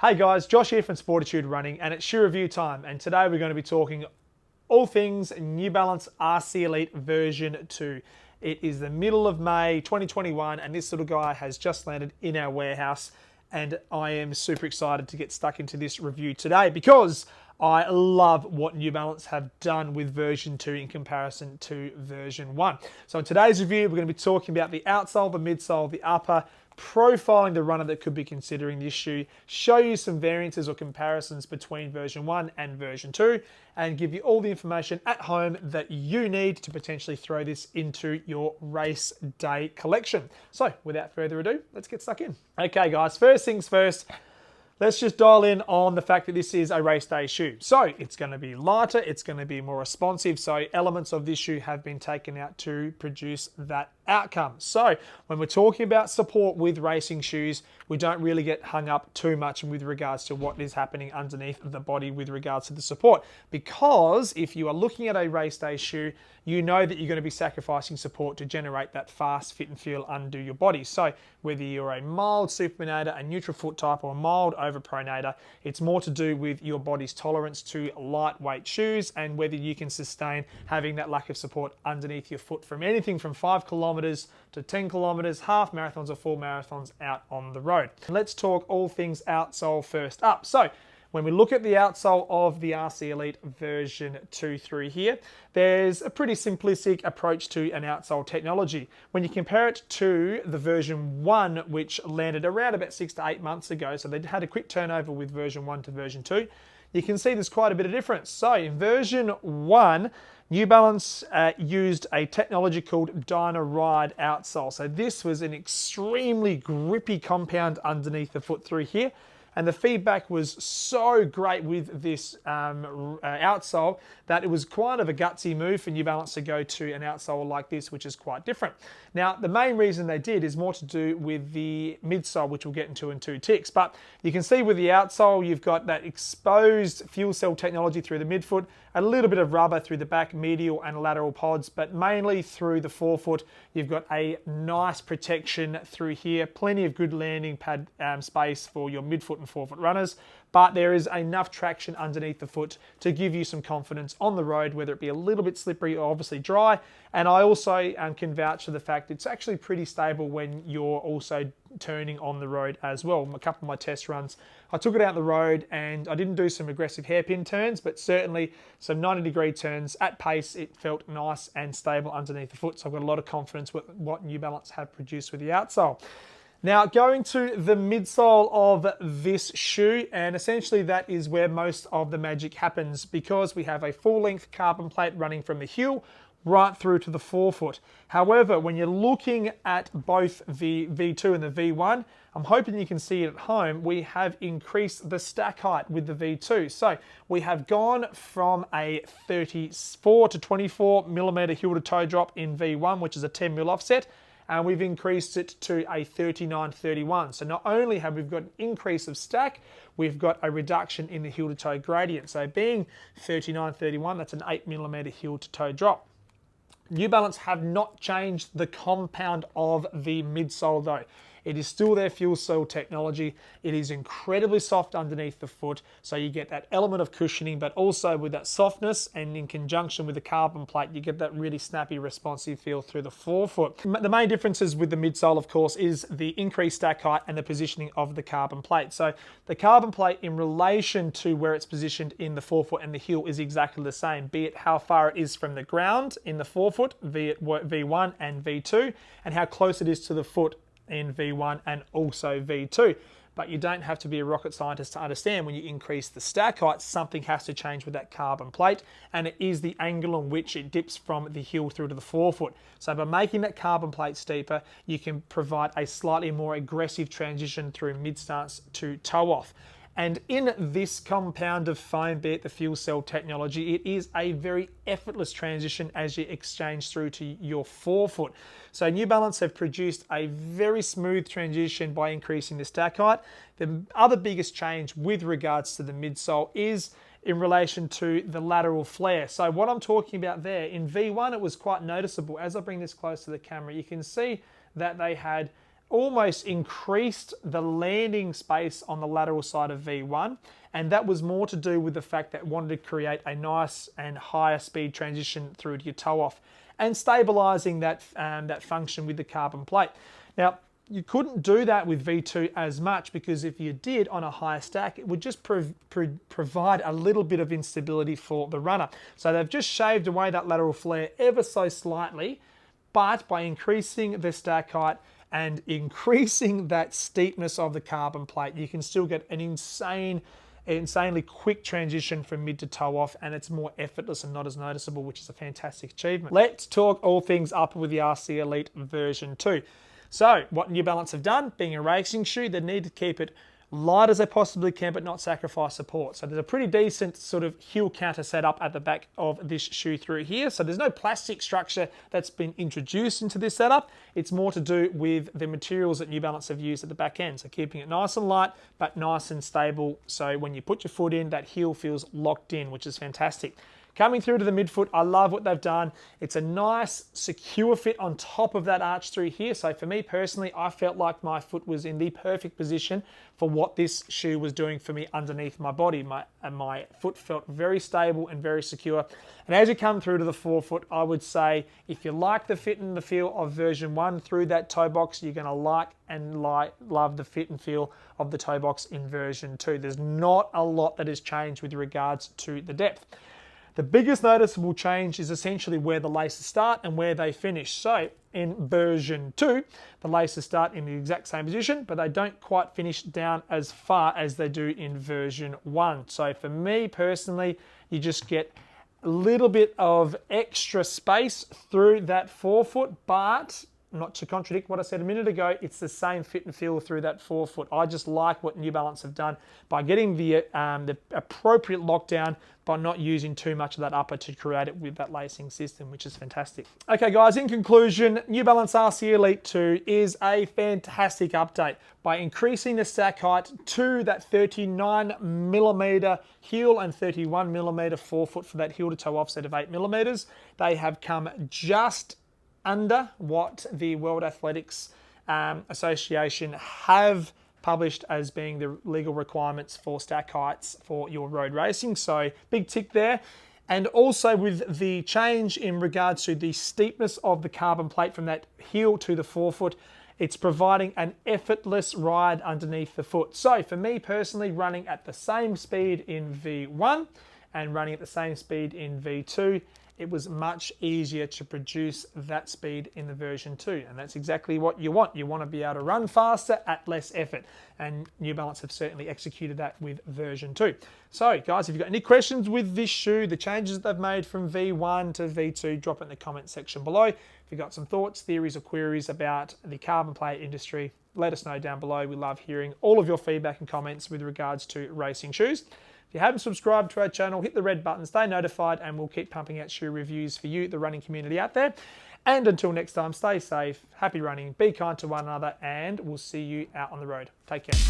Hey guys, Josh here from Sportitude Running, and it's shoe review time. And today we're going to be talking all things New Balance RC Elite version 2. It is the middle of May 2021, and this little guy has just landed in our warehouse. And I am super excited to get stuck into this review today because I love what New Balance have done with version 2 in comparison to version 1. So in today's review, we're going to be talking about the outsole, the midsole, the upper, profiling the runner that could be considering this shoe, show you some variances or comparisons between version 1 and version 2, and give you all the information at home that you need to potentially throw this into your race day collection. So without further ado, let's get stuck in. Okay guys, first things first, let's just dial in on the fact that this is a race day shoe. So it's going to be lighter, it's going to be more responsive. So elements of this shoe have been taken out to produce that outcome. So when we're talking about support with racing shoes, we don't really get hung up too much with regards to what is happening underneath the body with regards to the support. Because if you are looking at a race day shoe, you know that you're going to be sacrificing support to generate that fast fit and feel under your body. So whether you're a mild supinator, a neutral foot type, or a mild overpronator, it's more to do with your body's tolerance to lightweight shoes and whether you can sustain having that lack of support underneath your foot from anything from 5 kilometers to 10 kilometers, half marathons or full marathons out on the road. Let's talk all things outsole first up. So when we look at the outsole of the RC Elite version 2 through here, there's a pretty simplistic approach to an outsole technology. When you compare it to the version 1, which landed around about 6 to 8 months ago, so they had a quick turnover with version 1 to version 2, you can see there's quite a bit of difference. So in version 1, New Balance used a technology called Dynaride outsole. So this was an extremely grippy compound underneath the foot through here. And the feedback was so great with this outsole that it was quite of a gutsy move for New Balance to go to an outsole like this, which is quite different. Now, the main reason they did is more to do with the midsole, which we'll get into in 2 ticks. But you can see with the outsole, you've got that exposed fuel cell technology through the midfoot, a little bit of rubber through the back, medial and lateral pods, but mainly through the forefoot, you've got a nice protection through here, plenty of good landing pad space for your midfoot and forefoot runners, but there is enough traction underneath the foot to give you some confidence on the road, whether it be a little bit slippery or obviously dry. And I also can vouch for the fact it's actually pretty stable when you're also turning on the road as well. A couple of my test runs, I took it out the road and I didn't do some aggressive hairpin turns, but certainly some 90-degree turns at pace. It felt nice and stable underneath the foot. So I've got a lot of confidence with what New Balance have produced with the outsole. Now going to the midsole of this shoe, and essentially that is where most of the magic happens because we have a full-length carbon plate running from the heel right through to the forefoot. However, when you're looking at both the V2 and the V1, I'm hoping you can see it at home, we have increased the stack height with the V2. So we have gone from a 34 to 24 millimeter heel to toe drop in V1, which is a 10 mil offset, and we've increased it to a 39-31. So not only have we got an increase of stack, we've got a reduction in the heel to toe gradient. So being 39-31, that's an 8 millimeter heel to toe drop. New Balance have not changed the compound of the midsole though. It is still their fuel cell technology. It is incredibly soft underneath the foot, so you get that element of cushioning, but also with that softness and in conjunction with the carbon plate, you get that really snappy, responsive feel through the forefoot. The main differences with the midsole, of course, is the increased stack height and the positioning of the carbon plate. So the carbon plate in relation to where it's positioned in the forefoot and the heel is exactly the same, be it how far it is from the ground in the forefoot, be it V1 and V2, and how close it is to the foot in V1 and also V2. But you don't have to be a rocket scientist to understand when you increase the stack height, something has to change with that carbon plate, and it is the angle on which it dips from the heel through to the forefoot. So by making that carbon plate steeper, you can provide a slightly more aggressive transition through mid-stance to toe-off. And in this compound of foam, be it the fuel cell technology, it is a very effortless transition as you exchange through to your forefoot. So New Balance have produced a very smooth transition by increasing the stack height. The other biggest change with regards to the midsole is in relation to the lateral flare. So what I'm talking about there, in V1 it was quite noticeable. As I bring this close to the camera, you can see that they had almost increased the landing space on the lateral side of V1, and that was more to do with the fact that it wanted to create a nice and higher speed transition through to your toe off and stabilizing that, that function with the carbon plate. Now, you couldn't do that with V2 as much, because if you did on a higher stack, it would just provide a little bit of instability for the runner. So they've just shaved away that lateral flare ever so slightly, but by increasing the stack height and increasing that steepness of the carbon plate, you can still get an insanely quick transition from mid to toe off, and it's more effortless and not as noticeable, which is a fantastic achievement. Let's talk all things upper with the RC Elite version 2. So what New Balance have done, being a racing shoe, they need to keep it light as they possibly can, but not sacrifice support. So there's a pretty decent sort of heel counter setup at the back of this shoe through here. So there's no plastic structure that's been introduced into this setup. It's more to do with the materials that New Balance have used at the back end. So keeping it nice and light, but nice and stable. So when you put your foot in, that heel feels locked in, which is fantastic. Coming through to the midfoot, I love what they've done. It's a nice, secure fit on top of that arch through here. So for me personally, I felt like my foot was in the perfect position for what this shoe was doing for me underneath my body. My foot felt very stable and very secure. And as you come through to the forefoot, I would say if you like the fit and the feel of version 1 through that toe box, you're going to love the fit and feel of the toe box in version 2. There's not a lot that has changed with regards to the depth. The biggest noticeable change is essentially where the laces start and where they finish. So in version 2, the laces start in the exact same position, but they don't quite finish down as far as they do in version 1. So for me personally, you just get a little bit of extra space through that forefoot, but not to contradict what I said a minute ago, it's the same fit and feel through that forefoot. I just like what New Balance have done by getting the appropriate lockdown, by not using too much of that upper to create it with that lacing system, which is fantastic. Okay guys, in conclusion, New Balance RC Elite 2 is a fantastic update. By increasing the stack height to that 39mm heel and 31mm forefoot for that heel to toe offset of 8mm, they have come just under what the World Athletics Association have published as being the legal requirements for stack heights for your road racing. So big tick there. And also with the change in regards to the steepness of the carbon plate from that heel to the forefoot, it's providing an effortless ride underneath the foot. So for me personally, running at the same speed in V1 and running at the same speed in V2, it was much easier to produce that speed in the version 2. And that's exactly what you want. You want to be able to run faster at less effort. And New Balance have certainly executed that with version 2. So guys, if you've got any questions with this shoe, the changes that they've made from V1 to V2, drop it in the comment section below. If you've got some thoughts, theories, or queries about the carbon plate industry, let us know down below. We love hearing all of your feedback and comments with regards to racing shoes. If you haven't subscribed to our channel, hit the red button, stay notified, and we'll keep pumping out shoe reviews for you, the running community out there. And until next time, stay safe, happy running, be kind to one another, and we'll see you out on the road. Take care.